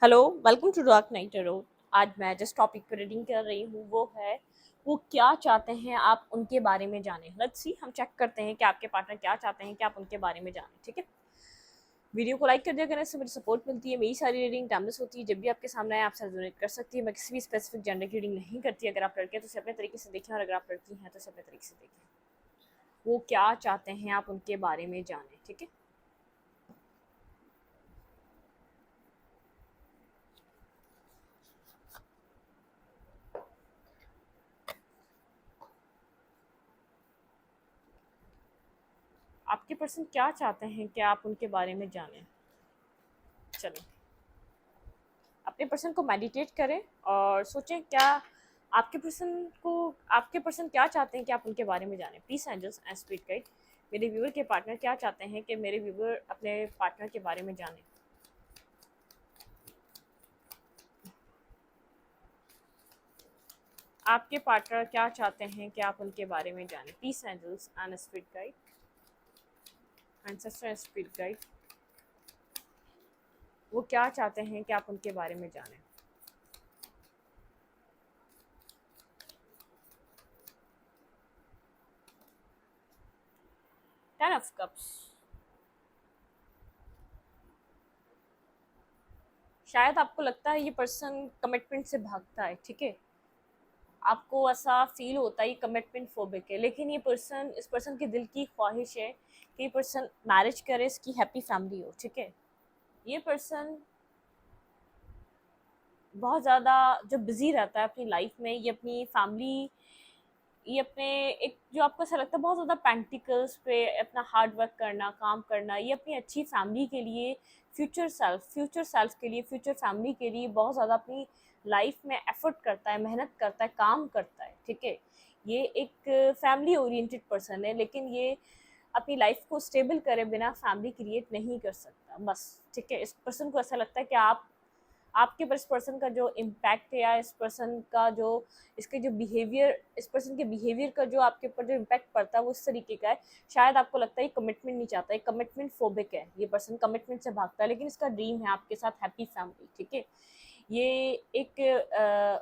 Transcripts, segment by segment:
Hello, welcome to dark night tarot. आज मैं जिस टॉपिक पर रीडिंग कर रही हूँ वो क्या चाहते हैं आप उनके बारे में जानें। लेट्स सी, हम चेक करते हैं कि आपके पार्टनर क्या चाहते हैं कि आप उनके बारे में जानें। ठीक है, वीडियो को लाइक कर दिया करें, इससे मुझे सपोर्ट मिलती है। मेरी सारी रीडिंग टाइमलेस होती है, जब भी आपके सामने आए आपसे रेजोनेट कर सकती है। मैं किसी भी स्पेसिफिक जेंडर की रीडिंग नहीं करती। अगर आप लड़के हैं तो उसे अपने तरीके से देखें, और अगर आप लड़की हैं तो उसे अपने तरीके से देखें। वो क्या चाहते हैं आप उनके बारे में जानें। ठीक है, आपके पर्सन क्या चाहते हैं कि आप उनके बारे में जानें। चलो, अपने पर्सन को मेडिटेट करें और सोचें क्या आपके पर्सन क्या चाहते हैं कि आप उनके बारे में जानें। Peace angels and spirit guide, मेरे व्यूअर के पार्टनर क्या चाहते हैं कि मेरे व्यूअर अपने पार्टनर के बारे में जानें। आपके पार्टनर क्या चाहते हैं कि आप उनके बारे में जानें। Peace angels and spirit guide, ancestor and spirit guide, वो क्या चाहते हैं कि आप उनके बारे में जानें। टेन ऑफ कप्स, शायद आपको लगता है ये पर्सन कमिटमेंट से भागता है। ठीक है, आपको ऐसा फील होता है ये कमिटमेंट फोबिक है, लेकिन इस पर्सन के दिल की ख्वाहिश है कि ये पर्सन मैरिज करे, इसकी हैप्पी फैमिली हो। ठीक है, ये पर्सन बहुत ज़्यादा जो बिजी रहता है अपनी लाइफ में, ये अपने एक जो आपको ऐसा लगता है बहुत ज़्यादा प्रैक्टिकल्स पे अपना हार्ड वर्क करना, काम करना, ये अपनी अच्छी फैमिली के लिए, फ्यूचर सेल्फ के लिए, फ्यूचर फैमिली के लिए बहुत ज़्यादा अपनी लाइफ में एफर्ट करता है, मेहनत करता है, काम करता है। ठीक है, ये एक फैमिली ओरिएंटेड पर्सन है, लेकिन ये अपनी लाइफ को स्टेबल करे बिना फैमिली क्रिएट नहीं कर सकता बस। ठीक है, इस पर्सन को ऐसा लगता है कि आपके पर इस पर्सन का जो इम्पैक्ट है, या इस पर्सन का जो इसके जो बिहेवियर, इस पर्सन के बिहेवियर का जो आपके ऊपर जो इम्पैक्ट पड़ता है वो इस तरीके का है। शायद आपको लगता है ये कमिटमेंट नहीं चाहता, ये कमिटमेंट फोबिक है, ये पर्सन कमिटमेंट से भागता है, लेकिन इसका ड्रीम है आपके साथ हैप्पी फैमिली। ठीक है, ये एक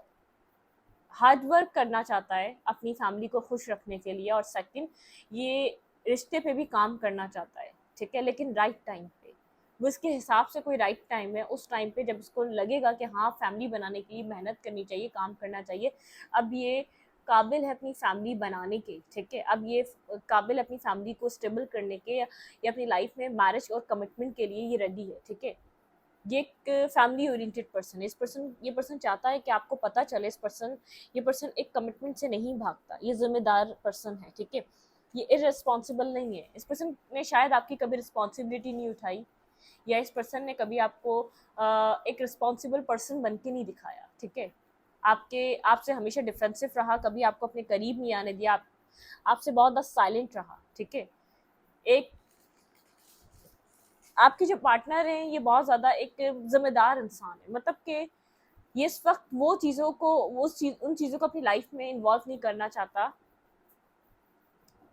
हार्ड वर्क करना चाहता है अपनी फैमिली को खुश रखने के लिए, और सेकंड, ये रिश्ते पे भी काम करना चाहता है। ठीक है, लेकिन राइट टाइम पे, वो इसके हिसाब से कोई राइट टाइम है, उस टाइम पे जब इसको लगेगा कि हाँ फैमिली बनाने के लिए मेहनत करनी चाहिए, काम करना चाहिए, अब ये काबिल है अपनी फैमिली बनाने के। ठीक है, अब ये काबिल है अपनी फैमिली को स्टेबल करने के, या अपनी लाइफ में मैरिज और कमिटमेंट के लिए ये रेडी है। ठीक है, ये एक फैमिली ओरिएंटेड पर्सन है। ये पर्सन चाहता है कि आपको पता चले, ये पर्सन एक कमिटमेंट से नहीं भागता, ये जिम्मेदार पर्सन है। ठीक है, ये इररिस्पॉन्सिबल नहीं है। इस पर्सन ने शायद आपकी कभी रिस्पॉन्सिबिलिटी नहीं उठाई, या इस पर्सन ने कभी आपको एक रिस्पॉन्सिबल पर्सन बन के नहीं दिखाया। ठीक है, आपसे हमेशा डिफेंसिव रहा, कभी आपको अपने करीब नहीं आने दिया, आपसे बहुत ज़्यादा साइलेंट रहा। ठीक है, एक आपके जो पार्टनर हैं ये बहुत ज़्यादा एक जिम्मेदार इंसान है, मतलब कि ये इस वक्त उन चीज़ों को अपनी लाइफ में इन्वॉल्व नहीं करना चाहता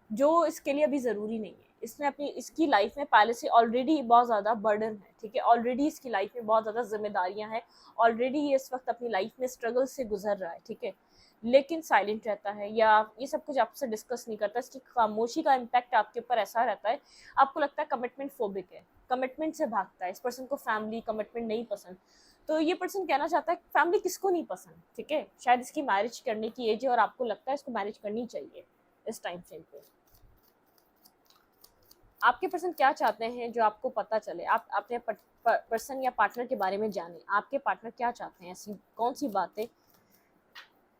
जो इसके लिए अभी ज़रूरी नहीं है। इसकी लाइफ में पहले से ऑलरेडी बहुत ज़्यादा बर्डन है। ठीक है, ऑलरेडी इसकी लाइफ में बहुत ज़्यादा जिम्मेदारियां हैं, ऑलरेडी ये इस वक्त अपनी लाइफ में स्ट्रगल से गुजर रहा है। ठीक है, लेकिन साइलेंट रहता है, या ये सब कुछ आपसे डिस्कस नहीं करता। इसकी खामोशी का इम्पैक्ट आपके ऊपर ऐसा रहता है, आपको लगता है कमिटमेंट फोबिक है, कमिटमेंट से भागता है। इस पर्सन को फैमिली कमिटमेंट नहीं पसंद। तो ये पर्सन कहना चाहता है फैमिली किसको नहीं पसंद। ठीक है, शायद इसकी मैरिज करने की एज है और आपको लगता है इसको मैरिज करनी चाहिए इस टाइम फ्रेम पे। आपके पर्सन क्या चाहते हैं जो आपको पता चले, आप अपने पर्सन या पार्टनर के बारे में जाने। आपके पार्टनर क्या चाहते हैं, ऐसी कौन सी बातें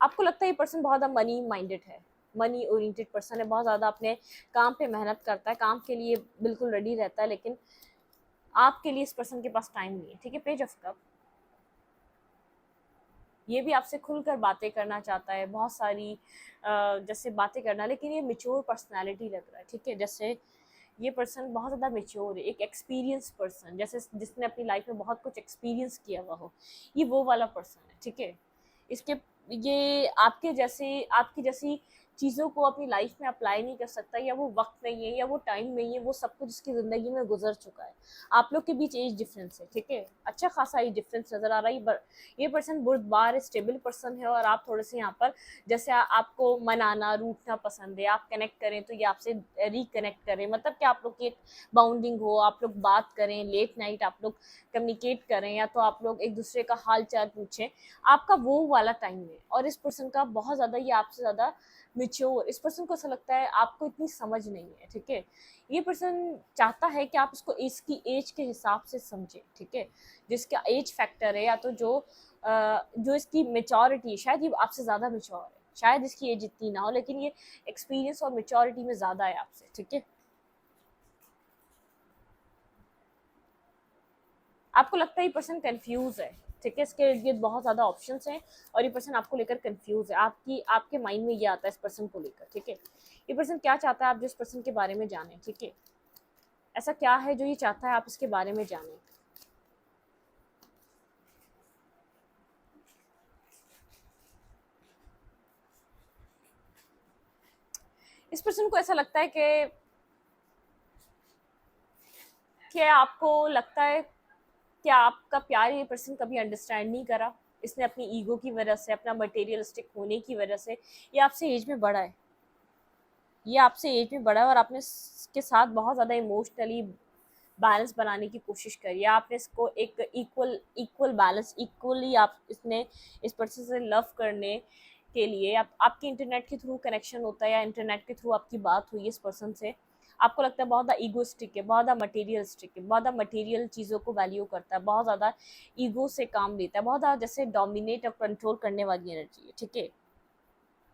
आपको लगता है ये पर्सन बहुत ज़्यादा मनी माइंडेड है, मनी ओरिएंटेड पर्सन है, बहुत ज़्यादा अपने काम पे मेहनत करता है, काम के लिए बिल्कुल रेडी रहता है, लेकिन आपके लिए इस पर्सन के पास टाइम नहीं है। ठीक है, पेज ऑफ कप, ये भी आपसे खुलकर बातें करना चाहता है, बहुत सारी जैसे बातें करना, लेकिन ये मेच्योर पर्सनालिटी लग रहा है। ठीक है, जैसे ये पर्सन बहुत ज़्यादा मेच्योर है, एक एक्सपीरियंस पर्सन, जैसे जिसने अपनी लाइफ में बहुत कुछ एक्सपीरियंस किया हुआ हो, ये वो वाला पर्सन है। ठीक है, इसके ये आपकी जैसी चीज़ों को अपनी लाइफ में अप्लाई नहीं कर सकता, या वो वक्त नहीं है, या वो टाइम नहीं है, वो सब कुछ उसकी ज़िंदगी में गुजर चुका है। आप लोग के बीच एज डिफरेंस है, ठीक है, अच्छा खासा एज डिफरेंस नज़र आ रहा है। ये पर्सन बुर्दबार स्टेबल पर्सन है, और आप थोड़े से यहाँ पर जैसे आपको मनाना रूठना पसंद है, आप कनेक्ट करें तो ये आपसे रिकनेक्ट करें, मतलब कि आप लोग की एक बाउंडिंग हो, आप लोग बात करें, लेट नाइट आप लोग कम्युनिकेट करें, या तो आप लोग एक दूसरे का हाल चाल पूछें। आपका वो वाला टाइम है, और इस पर्सन का बहुत ज़्यादा, ये आपसे ज़्यादा मिच्योर, इस पर्सन को ऐसा लगता है आपको इतनी समझ नहीं है, ठीक है। ये पर्सन चाहता है कि आप इसको इसकी एज के हिसाब से समझें, ठीक है, जिसका एज फैक्टर है, या तो जो इसकी मेचोरिटी है, शायद ये आपसे ज़्यादा मेच्योर है, शायद इसकी एज इतनी ना हो, लेकिन ये एक्सपीरियंस और मेचोरिटी में ज़्यादा है आपसे, ठीक है। आपको लगता है ये पर्सन कंफ्यूज है, ठीक है, इसके इर्द गिर्द बहुत ज़्यादा ऑप्शंस हैं, और ये पर्सन आपको लेकर कंफ्यूज है, आपके माइंड में ये आता है इस पर्सन को लेकर, ठीक है। ये पर्सन क्या चाहता है आप जिस पर्सन के बारे में जानें, ठीक है, ऐसा क्या है जो ये चाहता है आप इसके बारे में जानें। इस पर्सन को ऐसा लगता है कि आपको लगता है कि आपका प्यार ये पर्सन कभी अंडरस्टैंड नहीं करा, इसने अपनी ईगो की वजह से, अपना मटेरियलिस्टिक होने की वजह से, ये आपसे एज में बड़ा है, ये आपसे एज में बड़ा है, और आपने इसके साथ बहुत ज़्यादा इमोशनली बैलेंस बनाने की कोशिश करी है, आपने इसको एक इक्वल इक्वल बैलेंस, इक्वली आप इसने इस पर्सन से लव करने के लिए आपके इंटरनेट के थ्रू कनेक्शन होता है, या इंटरनेट के थ्रू आपकी बात हुई इस पर्सन से, आपको लगता है बहुत ज़्यादा ईगोस्टिक है, बहुत ज़्यादा मटेरियलिस्टिक है, बहुत ज़्यादा मटेरियल चीज़ों को वैल्यू करता है, बहुत ज़्यादा ईगो से काम लेता है, बहुत ज़्यादा जैसे डोमिनेट और कंट्रोल करने वाली एनर्जी है, ठीक है।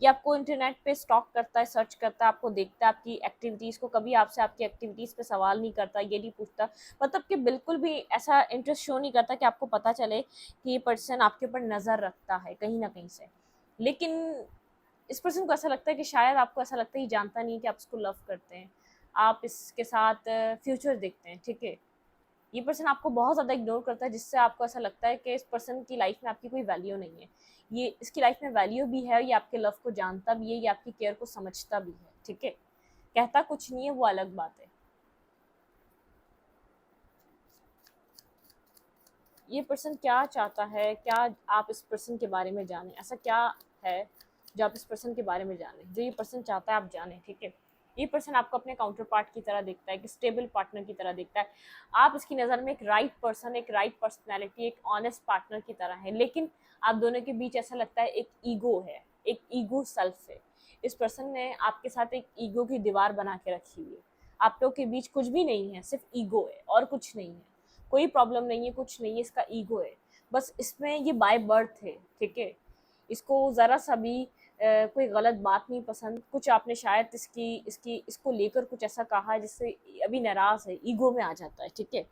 ये आपको इंटरनेट पे स्टॉक करता है, सर्च करता है, आपको देखता है, आपकी एक्टिविटीज़ को, कभी आपसे आपकी एक्टिविटीज़ पे सवाल नहीं करता, ये नहीं पूछता, मतलब कि बिल्कुल भी ऐसा इंटरेस्ट शो नहीं करता कि आपको पता चले कि ये पर्सन आपके ऊपर नज़र रखता है कहीं ना कहीं से। लेकिन इस पर्सन को ऐसा लगता है कि शायद आपको ऐसा लगता है, ये जानता नहीं कि आप इसको लव करते हैं, आप इसके साथ फ्यूचर देखते हैं, ठीक है। ये पर्सन आपको बहुत ज़्यादा इग्नोर करता है, जिससे आपको ऐसा लगता है कि इस पर्सन की लाइफ में आपकी कोई वैल्यू नहीं है। ये इसकी लाइफ में वैल्यू भी है, ये आपके लव को जानता भी है, ये आपकी केयर को समझता भी है, ठीक है। कहता कुछ नहीं है, वो अलग बात है। ये पर्सन क्या चाहता है, क्या आप इस पर्सन के बारे में जानें, ऐसा क्या है जो आप इस पर्सन के बारे में जानें, जो ये पर्सन चाहता है आप जानें, ठीक है। ये पर्सन आपको अपने काउंटर पार्ट की तरह देखता है, एक स्टेबल पार्टनर की तरह देखता है, आप इसकी नज़र में एक राइट पर्सन, एक राइट पर्सनैलिटी, एक ऑनेस्ट पार्टनर की तरह है, लेकिन आप दोनों के बीच ऐसा लगता है एक ईगो है, एक ईगो सेल्फ है। इस पर्सन ने आपके साथ एक ईगो की दीवार बना के रखी हुई है, आप लोग के बीच कुछ भी नहीं है, सिर्फ ईगो है और कुछ नहीं है, कोई प्रॉब्लम नहीं है, कुछ नहीं है, इसका ईगो है बस। इसमें ये बाय बर्थ है, ठीक है। इसको ज़रा सा भी कोई गलत बात नहीं पसंद, कुछ आपने शायद इसको लेकर कुछ ऐसा कहा है जिससे अभी नाराज़ है, ईगो में आ जाता है, ठीक है।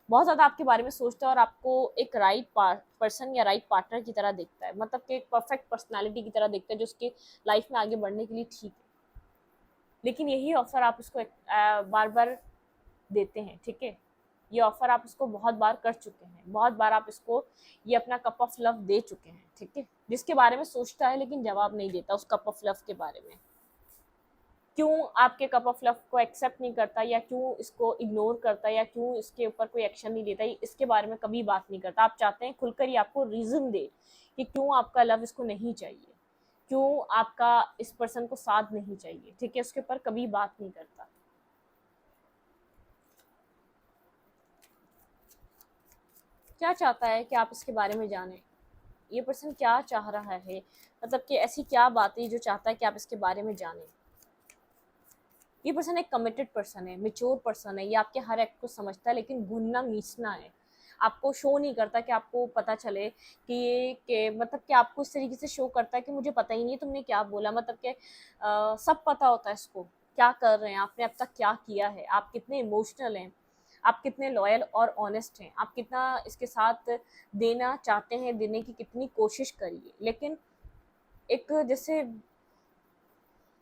बहुत ज़्यादा आपके बारे में सोचता है, और आपको एक राइट पर्सन या राइट पार्टनर की तरह देखता है, मतलब कि एक परफेक्ट पर्सनालिटी की तरह देखता है जो उसके लाइफ में आगे बढ़ने के लिए ठीक है। लेकिन यही ऑफर आप उसको बार बार देते हैं, ठीक है। ये ऑफर आप इसको बहुत बार कर चुके हैं, बहुत बार आप इसको ये अपना कप ऑफ लव दे चुके हैं, ठीक है। जिसके बारे में सोचता है लेकिन जवाब नहीं देता उस कप ऑफ लव के बारे में। क्यों आपके कप ऑफ लव को एक्सेप्ट नहीं करता, या क्यों इसको इग्नोर करता, या क्यों इसके ऊपर कोई एक्शन नहीं लेता, इसके बारे में कभी बात नहीं करता। आप चाहते हैं खुलकर ये आपको रीज़न दे कि क्यों आपका लव इसको नहीं चाहिए, क्यों आपका इस पर्सन को साथ नहीं चाहिए, ठीक है। उसके ऊपर कभी बात नहीं करता। क्या चाहता है कि आप इसके बारे में जानें, ये पर्सन क्या चाह रहा है, मतलब कि ऐसी क्या बात है जो चाहता है कि आप इसके बारे में जानें। ये पर्सन एक कमिटेड पर्सन है, मेच्योर पर्सन है, ये आपके हर एक्ट को समझता है, लेकिन भूनना मीसना है, आपको शो नहीं करता कि आपको पता चले कि ये कि मतलब कि आपको इस तरीके से शो करता है कि मुझे पता ही नहीं तुमने क्या बोला, मतलब कि सब पता होता है इसको क्या कर रहे हैं, आपने अब तक क्या किया है, आप कितने इमोशनल हैं, आप कितने लॉयल और ऑनेस्ट हैं, आप कितना इसके साथ देना चाहते हैं, देने की कितनी कोशिश करिए। लेकिन एक जैसे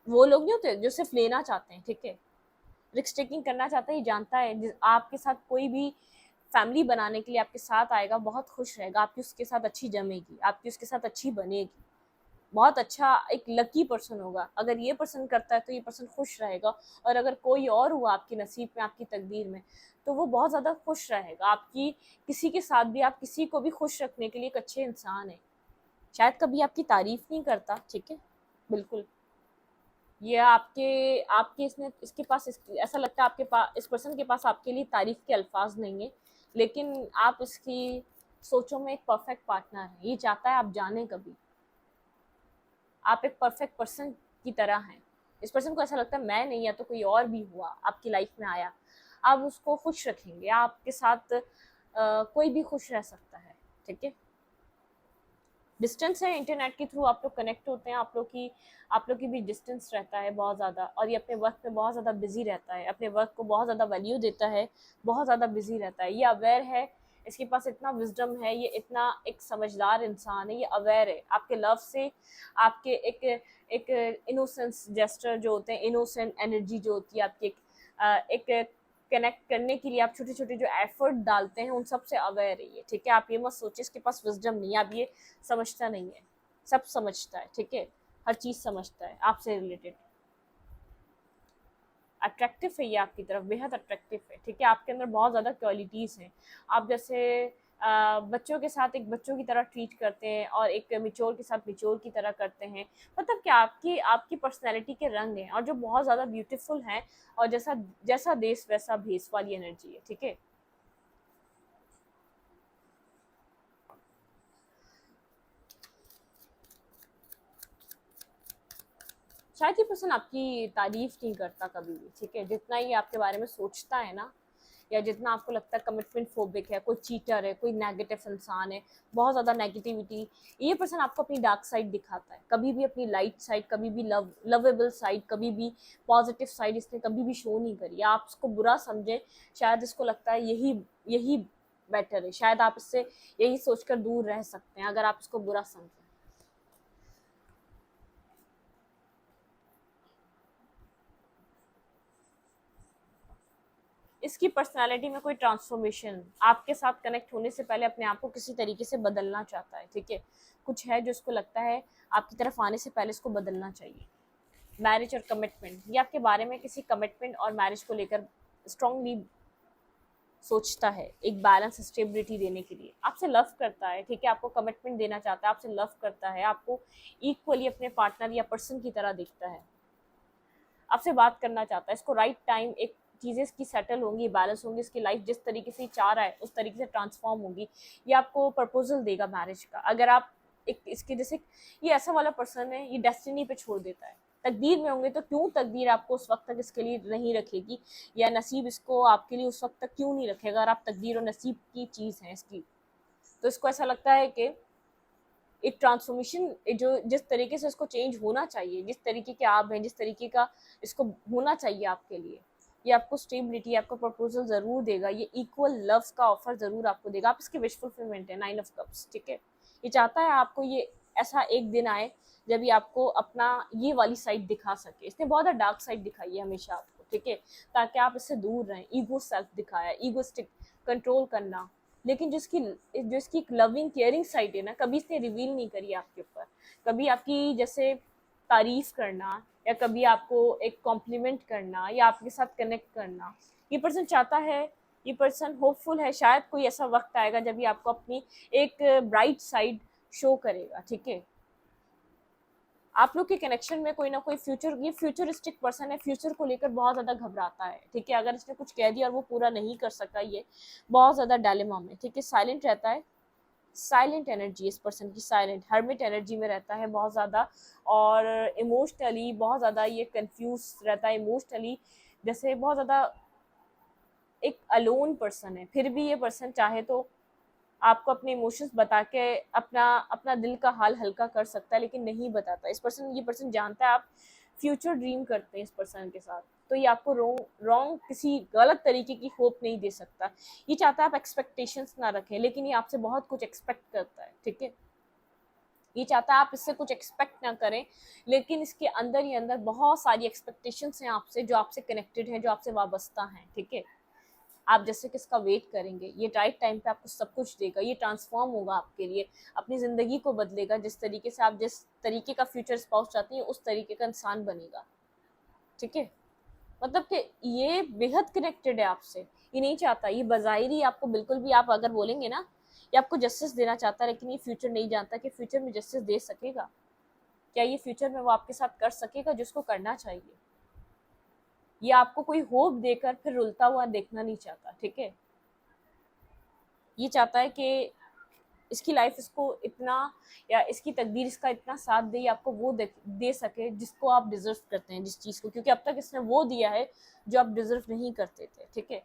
वो लोग नहीं होते जो सिर्फ लेना चाहते हैं, ठीक है, रिस्क टेकिंग करना चाहता है, ये जानता है आपके साथ कोई भी फैमिली बनाने के लिए आपके साथ आएगा, बहुत खुश रहेगा, आपकी उसके साथ अच्छी जमेगी, आपकी उसके साथ अच्छी बनेगी, बहुत अच्छा एक लकी पर्सन होगा। अगर ये पर्सन करता है तो ये पर्सन खुश रहेगा, और अगर कोई और हुआ आपके नसीब में, आपकी तकदीर में, तो वो बहुत ज़्यादा खुश रहेगा। आपकी किसी के साथ भी, आप किसी को भी खुश रखने के लिए एक अच्छे इंसान हैं। शायद कभी आपकी तारीफ नहीं करता, ठीक है, बिल्कुल, ये आपके इसके पास ऐसा लगता है आपके पास, इस पर्सन के पास आपके लिए तारीफ के अल्फाज नहीं है, लेकिन आप इसकी सोचों में एक परफेक्ट पार्टनर है। ये चाहता है आप जाने कभी, आप एक परफेक्ट पर्सन की तरह हैं। इस पर्सन को ऐसा लगता है मैं नहीं, या तो कोई और भी हुआ आपकी लाइफ में आया, आप उसको खुश रखेंगे, आपके साथ कोई भी खुश रह सकता है, ठीक है। डिस्टेंस है, इंटरनेट के थ्रू आप लोग कनेक्ट होते हैं, आप लोग की भी डिस्टेंस रहता है बहुत ज़्यादा, और ये अपने वर्क में बहुत ज़्यादा बिजी रहता है, अपने वर्क को बहुत ज़्यादा वैल्यू देता है, बहुत ज़्यादा बिजी रहता है, ये अवेयर है, इसके पास इतना विजडम है, ये इतना एक समझदार इंसान है, ये अवेयर है आपके लव से, आपके एक इनोसेंस जेस्टर जो होते हैं, इनोसेंट एनर्जी जो होती है आपकी, एक कनेक्ट करने के लिए आप छोटे छोटे जो एफर्ट डालते हैं उन सब से अवेयर रहिए, ठीक है। आप ये मत सोचिए इसके पास विजडम नहीं है, आप ये समझता नहीं है, सब समझता है, ठीक है, हर चीज़ समझता है आपसे रिलेटेड। अट्रैक्टिव है ये आपकी तरफ, बेहद अट्रैक्टिव है, ठीक है। आपके अंदर बहुत ज़्यादा क्वालिटीज़ हैं। आप जैसे बच्चों के साथ एक बच्चों की तरह ट्रीट करते हैं, और एक मिच्योर के साथ मिच्योर की तरह करते हैं, मतलब कि आपकी आपकी पर्सनैलिटी के रंग हैं, और जो बहुत ज़्यादा ब्यूटीफुल हैं, और जैसा जैसा देश वैसा भेस वाली एनर्जी है, ठीक है। शायद ये पर्सन आपकी तारीफ नहीं करता कभी भी, ठीक है। जितना ये आपके बारे में सोचता है ना, या जितना आपको लगता है कमिटमेंट फोबिक है, कोई चीटर है, कोई नेगेटिव इंसान है, बहुत ज़्यादा नेगेटिविटी, ये पर्सन आपको अपनी डार्क साइड दिखाता है। कभी भी अपनी लाइट साइड, कभी भी लवेबल साइड, कभी भी पॉजिटिव साइड इसने कभी भी शो नहीं करी। आप इसको बुरा समझें, शायद इसको लगता है यही यही बेटर है, शायद आप इससे यही सोचकर दूर रह सकते हैं अगर आप इसको बुरा समझें। इसकी पर्सनालिटी में कोई ट्रांसफॉर्मेशन, आपके साथ कनेक्ट होने से पहले अपने आप को किसी तरीके से बदलना चाहता है, ठीक है। कुछ है जो इसको लगता है आपकी तरफ आने से पहले इसको बदलना चाहिए। मैरिज और कमिटमेंट, ये आपके बारे में किसी कमिटमेंट और मैरिज को लेकर स्ट्रांगली सोचता है, एक बैलेंस स्टेबिलिटी देने के लिए आपसे लव करता है, ठीक है, आपको कमिटमेंट देना चाहता है, आपसे लव करता है, आपको इक्वली अपने पार्टनर या पर्सन की तरह देखता है, आपसे बात करना चाहता है। इसको राइट टाइम एक चीज़ें इसकी सेटल होंगी, बैलेंस होंगी, इसकी लाइफ जिस तरीके से चाह रहा है उस तरीके से ट्रांसफॉर्म होगी। ये आपको प्रपोजल देगा मैरिज का, अगर आप एक इसके जैसे, ये ऐसा वाला पर्सन है, ये डेस्टिनी पे छोड़ देता है। तकदीर में होंगे तो क्यों तकदीर आपको उस वक्त तक इसके लिए नहीं रखेगी, या नसीब इसको आपके लिए उस वक्त तक क्यों नहीं रखेगा, अगर आप तकदीर और नसीब की चीज़ हैं इसकी। तो इसको ऐसा लगता है कि एक ट्रांसफॉर्मेशन जो जिस तरीके से इसको चेंज होना चाहिए, जिस तरीके के आप हैं, जिस तरीके का इसको होना चाहिए आपके लिए, ये आपको स्टेबिलिटी, आपको प्रपोजल ज़रूर देगा, ये इक्वल लव का ऑफर ज़रूर आपको देगा। आप इसके विश फुलफिलमेंट है, 9 ऑफ कप्स, ठीक है। ये चाहता है आपको ये ऐसा एक दिन आए जब ये आपको अपना ये वाली साइड दिखा सके। इसने बहुत ज़्यादा डार्क साइड दिखाई है हमेशा आपको, ठीक है, ताकि आप इससे दूर रहें। ईगो सेल्फ दिखाया, ईगोस्टिक, कंट्रोल करना, लेकिन जो इसकी एक लविंग केयरिंग साइड है ना, कभी इसने रिवील नहीं करी आपके ऊपर। कभी आपकी जैसे तारीफ करना, या कभी आपको एक कॉम्प्लीमेंट करना, या आपके साथ कनेक्ट करना, ये पर्सन चाहता है। ये पर्सन होपफुल है, शायद कोई ऐसा वक्त आएगा जब ये आपको अपनी एक ब्राइट साइड शो करेगा, ठीक है। आप लोग के कनेक्शन में कोई ना कोई फ्यूचर, ये फ्यूचरिस्टिक पर्सन है, फ्यूचर को लेकर बहुत ज़्यादा घबराता है, ठीक है। अगर इसने कुछ कह दिया और वो पूरा नहीं कर सका, ये बहुत ज़्यादा डायलेमा में, ठीक है, साइलेंट रहता है। साइलेंट एनर्जी इस पर्सन की, साइलेंट हर्मिट एनर्जी में रहता है बहुत ज़्यादा, और इमोशनली बहुत ज़्यादा ये कंफ्यूज रहता है, इमोशनली जैसे बहुत ज़्यादा एक अलोन पर्सन है। फिर भी ये पर्सन चाहे तो आपको अपने इमोशंस बता के अपना अपना दिल का हाल हल्का कर सकता है, लेकिन नहीं बताता। ये पर्सन जानता है आप फ्यूचर ड्रीम करते हैं इस पर्सन के साथ, तो ये आपको रॉन्ग किसी गलत तरीके की होप नहीं दे सकता। ये चाहता है आप एक्सपेक्टेशंस ना रखें, लेकिन ये आपसे बहुत कुछ एक्सपेक्ट करता है, ठीक है। ये चाहता है आप इससे कुछ एक्सपेक्ट ना करें, लेकिन इसके अंदर बहुत सारी एक्सपेक्टेशंस हैं आपसे, जो आपसे कनेक्टेड हैं, जो आपसे वाबस्ता हैं, ठीक है। आप जैसे किसका वेट करेंगे, ये राइट टाइम पे आपको सब कुछ देगा, ये ट्रांसफॉर्म होगा आपके लिए, अपनी ज़िंदगी को बदलेगा, जिस तरीके से आप जिस तरीके का फ्यूचर स्पाउस चाहती हैं उस तरीके का इंसान बनेगा। ठीक है, मतलब कि ये बेहद कनेक्टेड है आपसे, ये नहीं चाहता, ये बज़ाहिर ही आपको बिल्कुल भी, आप अगर बोलेंगे ना ये आपको जस्टिस देना चाहता है, लेकिन ये फ्यूचर नहीं जानता कि फ्यूचर में जस्टिस दे सकेगा, क्या ये फ्यूचर में वो आपके साथ कर सकेगा जिसको करना चाहिए। ये आपको कोई होप देकर फिर रुलता हुआ देखना नहीं चाहता। ठीक है, ये चाहता है कि इसकी लाइफ इसको इतना, या इसकी तकदीर इसका इतना साथ दे, आपको वो दे सके जिसको आप डिजर्व करते हैं, जिस चीज़ को, क्योंकि अब तक इसने वो दिया है जो आप डिजर्व नहीं करते थे। ठीक है,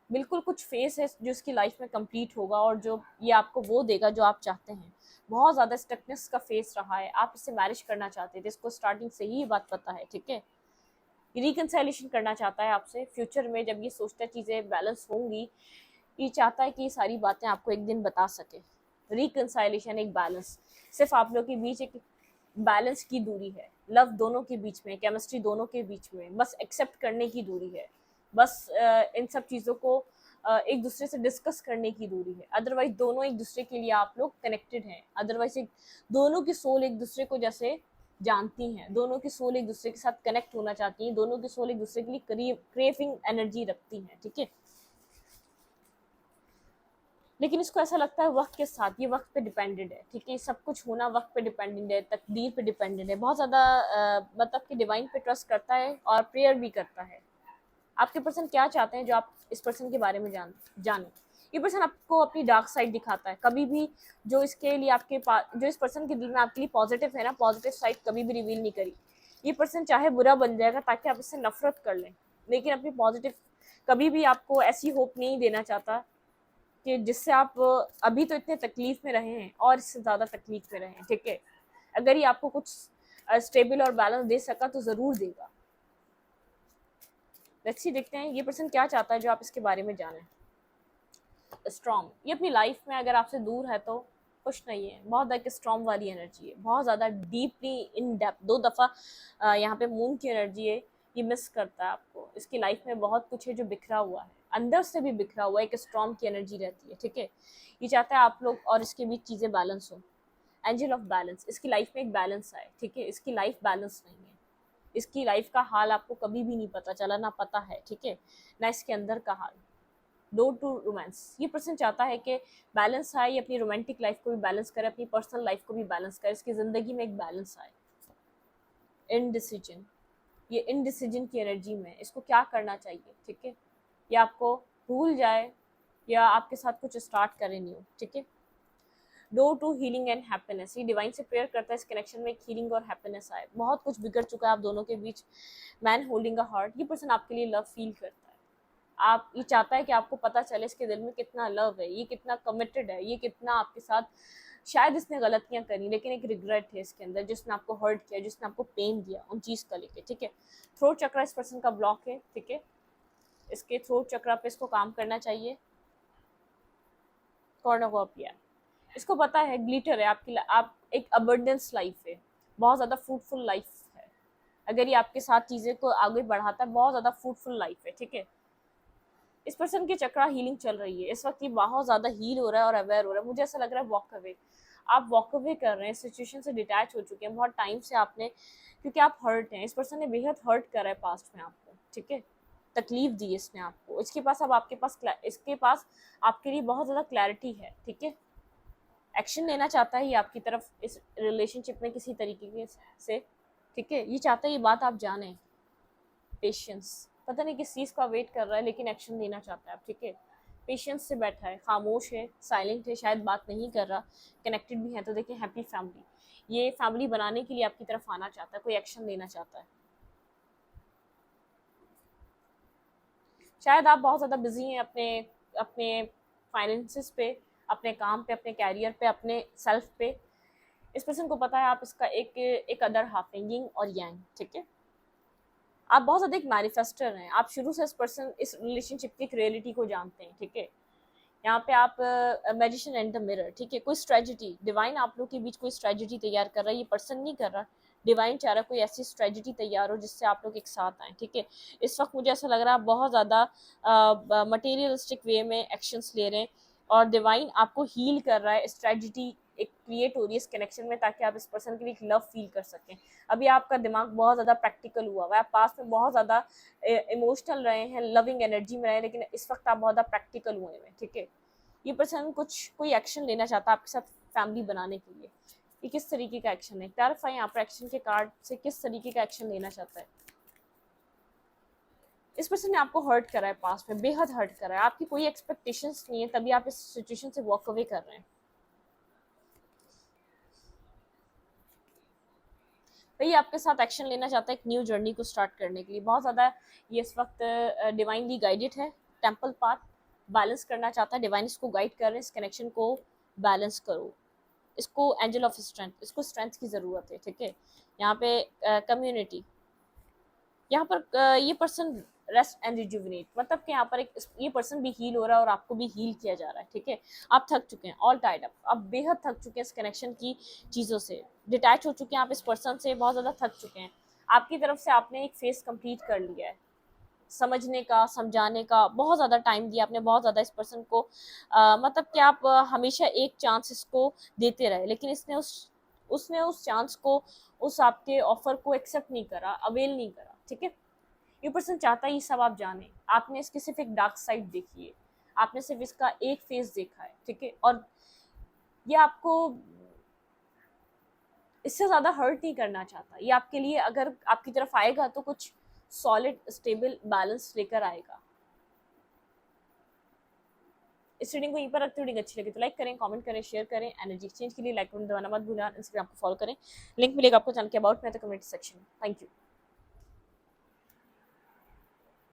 बिल्कुल कुछ फेस है जो इसकी लाइफ में कंप्लीट होगा और जो ये आपको वो देगा जो आप चाहते हैं। बहुत ज़्यादा स्टकनेस का फेस रहा है, आप इससे मैरिज करना चाहते थे, इसको स्टार्टिंग से ही ये बात पता है। ठीक है, रिकनसाइलेशन करना चाहता है आपसे फ्यूचर में, जब ये सोचता है चीज़ें बैलेंस होंगी, ये चाहता है कि ये सारी बातें आपको एक दिन बता सके। रिकनसाइलेशन, एक बैलेंस, सिर्फ आप लोग के बीच एक बैलेंस की दूरी है, लव दोनों के बीच में, केमिस्ट्री दोनों के बीच में, बस एक्सेप्ट करने की दूरी है, बस इन सब चीज़ों को एक दूसरे से डिस्कस करने की दूरी है। अदरवाइज दोनों एक दूसरे के लिए आप लोग कनेक्टेड हैं, अदरवाइज एक दोनों की सोल एक दूसरे को जैसे जानती हैं, दोनों की सोल एक दूसरे के साथ कनेक्ट होना चाहती हैं, दोनों की सोल एक दूसरे के लिए क्रेविंग एनर्जी रखती हैं। ठीक है, लेकिन इसको ऐसा लगता है वक्त के साथ, ये वक्त पे डिपेंडेंट है। ठीक है, सब कुछ होना वक्त पे डिपेंडेंट है, तकदीर पे डिपेंडेंट है, बहुत ज़्यादा मतलब कि डिवाइन पे ट्रस्ट करता है और प्रेयर भी करता है। आपके पर्सन क्या चाहते हैं जो आप इस पर्सन के बारे में जाने। ये पर्सन आपको अपनी डार्क साइड दिखाता है, कभी भी जो इसके लिए आपके पास, जो इस पर्सन के दिल में आपके लिए पॉजिटिव है ना, पॉजिटिव साइड कभी भी रिवील नहीं करी। ये पर्सन चाहे बुरा बन जाएगा ताकि आप इससे नफरत कर लें, लेकिन अपनी पॉजिटिव कभी भी आपको ऐसी होप नहीं देना चाहता कि जिससे आप अभी तो इतने तकलीफ में रहे हैं और इससे ज़्यादा तकलीफ में रहें। ठीक है, अगर ये आपको कुछ स्टेबल और बैलेंस दे सका तो ज़रूर देगा। लेट्स सी, देखते हैं ये पर्सन क्या चाहता है जो आप इसके बारे में जानें। स्ट्रॉन्ग, ये अपनी लाइफ में अगर आपसे दूर है तो खुश नहीं है, बहुत एक स्ट्रॉन्ग वाली एनर्जी है, बहुत ज़्यादा डीपली इन डेप्थ, 2 दफ़ा यहाँ पे मून की एनर्जी है, ये मिस करता है आपको। इसकी लाइफ में बहुत कुछ है जो बिखरा हुआ है, अंदर से भी बिखरा हुआ है, एक स्ट्रॉन्ग की एनर्जी रहती है। ठीक है, ये चाहता है आप लोग और इसके बीच चीज़ें बैलेंस हो, एंजल ऑफ बैलेंस, इसकी लाइफ में एक बैलेंस आए। ठीक है, इसकी लाइफ बैलेंस नहीं है, इसकी लाइफ का हाल आपको कभी भी नहीं पता चला, ना पता है। ठीक है, ना इसके अंदर का हाल। डोर टू रोमांस, ये पर्सन चाहता है कि बैलेंस आए, ये अपनी रोमांटिक लाइफ को भी बैलेंस करे, अपनी पर्सनल लाइफ को भी बैलेंस करे, इसकी ज़िंदगी में एक बैलेंस आए। इनडिसीजन, ये इनडिसीजन की एनर्जी में इसको क्या करना चाहिए। ठीक है, या आपको भूल जाए या आपके साथ कुछ स्टार्ट करे न्यू। ठीक है, door to healing and happiness, ये डिवाइन से प्रेयर करता है इस कनेक्शन में एक हीलिंग और हैप्पीनेस आए। बहुत कुछ बिगड़ चुका है आप दोनों के बीच, मैन होल्डिंग अ हार्ट, ये पर्सन आपके लिए लव फील करता है, आप, ये चाहता है कि आपको पता चले इसके दिल में कितना लव है, ये कितना कमिटेड है, ये कितना आपके साथ, शायद इसने गलतियां करी लेकिन एक रिग्रेट है इसके अंदर, जिसने आपको हर्ट किया, जिसने आपको पेन दिया, उन चीज़ का लेके। ठीक है, थ्रोट चक्रा इस पर्सन का ब्लॉक है। ठीक है, इसके थ्रोट चक्रा पे इसको काम करना चाहिए। कॉर्नोकॉपिया, इसको पता है ग्लिटर है आपकी, आप एक अबंडेंस लाइफ है, बहुत ज़्यादा फ्रूटफुल लाइफ है, अगर ये आपके साथ चीज़ें को आगे बढ़ाता है, बहुत ज़्यादा फ्रूटफुल लाइफ है। ठीक है, इस पर्सन की चक्रा हीलिंग चल रही है इस वक्त, ये बहुत ज़्यादा हील हो रहा है और अवेयर हो रहा है। मुझे ऐसा लग रहा है वॉक अवे, आप वॉक अवे कर रहे हैं, सिचुएशन से डिटैच हो चुके हैं बहुत टाइम से आपने, क्योंकि आप हर्ट हैं, इस पर्सन ने बेहद हर्ट करा है पास्ट में आपको। ठीक है, तकलीफ दी इसने आपको, इसके पास अब आपके पास, इसके पास आपके लिए बहुत ज़्यादा क्लैरिटी है। ठीक है, एक्शन लेना चाहता है ये आपकी तरफ इस रिलेशनशिप में किसी तरीके से। ठीक है, ये चाहता है ये बात आप जानें। पेशेंस, पता नहीं किस चीज़ का वेट कर रहा है लेकिन एक्शन लेना चाहता है आप। ठीक है, पेशेंस से बैठा है, खामोश है, साइलेंट है, शायद बात नहीं कर रहा, कनेक्टेड भी है। तो देखिए, हैप्पी फैमिली, ये फैमिली बनाने के लिए आपकी तरफ आना चाहता है, कोई एक्शन लेना चाहता है। शायद आप बहुत ज़्यादा बिजी हैं अपने अपने फाइनेंसिस पे, अपने काम पे, अपने कैरियर पे, अपने सेल्फ पे। इस पर्सन को पता है आप इसका एक अदर हाफ है, यिंग और यांग। ठीक है, आप बहुत ज़्यादा एक मैनिफेस्टर हैं, आप शुरू से इस पर्सन, इस रिलेशनशिप की एक रियलिटी को जानते हैं। ठीक है, यहाँ पे आप मैजिशियन एंड द मिरर। ठीक है, कोई स्ट्रेटजी, डिवाइन आप लोग के बीच कोई स्ट्रेटजी तैयार कर रहा है, ये पर्सन नहीं कर रहा, डिवाइन चाह रहा है कोई ऐसी स्ट्रेटजी तैयार हो जिससे आप लोग एक साथ आए, ठीक है। इस वक्त मुझे ऐसा लग रहा है आप बहुत ज़्यादा मटेरियलिस्टिक वे में एक्शंस ले रहे हैं, और डिवाइन आपको हील कर रहा है, स्ट्रेटजी एक क्रिएट हो रही है इस कनेक्शन में, ताकि आप इस पर्सन के लिए एक लव फील कर सकें। अभी आपका दिमाग बहुत ज़्यादा प्रैक्टिकल हुआ हुआ है, आप पास में बहुत ज़्यादा इमोशनल रहे हैं, लविंग एनर्जी में रहे, लेकिन इस वक्त आप बहुत ज़्यादा प्रैक्टिकल हुए हैं, ठीक है। ये पर्सन कोई एक्शन लेना चाहता है आपके साथ फैमिली बनाने के लिए। ये किस तरीके का एक्शन है, क्लैरिफाई यहाँ पर एक्शन के कार्ड से किस तरीके का एक्शन लेना चाहता है। इस पर्सन ने आपको हर्ट करा है, पास में बेहद हर्ट करा है, आपकी कोई एक्सपेक्टेशंस नहीं है, तभी आप इस सिचुएशन से वॉक अवे कर रहे हैं। भाई आपके साथ एक्शन लेना चाहता है एक न्यू जर्नी को स्टार्ट करने के लिए, बहुत ज़्यादा ये इस वक्त डिवाइनली गाइडेड है, टेम्पल पाथ बैलेंस करना चाहता है, डिवाइन इसको गाइड कर रहे हैं, इस कनेक्शन को बैलेंस करो, इसको एंजल ऑफ स्ट्रेंथ, इसको स्ट्रेंथ की ज़रूरत है, ठीक है। यहाँ पे कम्युनिटी, यहाँ पर ये पर्सन रेस्ट एंड रिजुविनेट, मतलब कि यहाँ पर एक ये पर्सन भी हील हो रहा है और आपको भी हील किया जा रहा है, ठीक है। आप थक चुके हैं, ऑल टाइड अप, आप बेहद थक चुके हैं इस कनेक्शन की चीज़ों से, डिटैच हो चुके हैं आप इस पर्सन से, बहुत ज़्यादा थक चुके हैं। आपकी तरफ से आपने एक फेस कंप्लीट कर लिया है, समझने का, समझाने का बहुत ज़्यादा टाइम दिया आपने, बहुत ज़्यादा इस पर्सन को मतलब कि आप हमेशा एक चांस इसको देते रहे, लेकिन उसने उस चांस को, उस आपके ऑफर को एक्सेप्ट नहीं करा, अवेल नहीं करा, ठीक है। ये पर्सन चाहता है ये सब आप जाने, आपने इसकी सिर्फ एक डार्क साइड देखी है, आपने सिर्फ इसका एक फेस देखा है, ठीक है। और ये आपको इससे ज़्यादा हर्ट नहीं करना चाहता, ये आपके लिए अगर आपकी तरफ आएगा तो कुछ सॉलिड स्टेबल बैलेंस लेकर आएगा। इस रीडिंग को यहीं पर रखते, रीडिंग अच्छी लगी तो लाइक करें, कमेंट करें, शेयर करें। एनर्जी एक्सचेंज के लिए लाइक बटन दबाना मत भूलना, इंस्टाग्राम को फॉलो करें, लिंक मिलेगा आपको चैनल के अबाउट में तो कमेंट सेक्शन में। Thank you.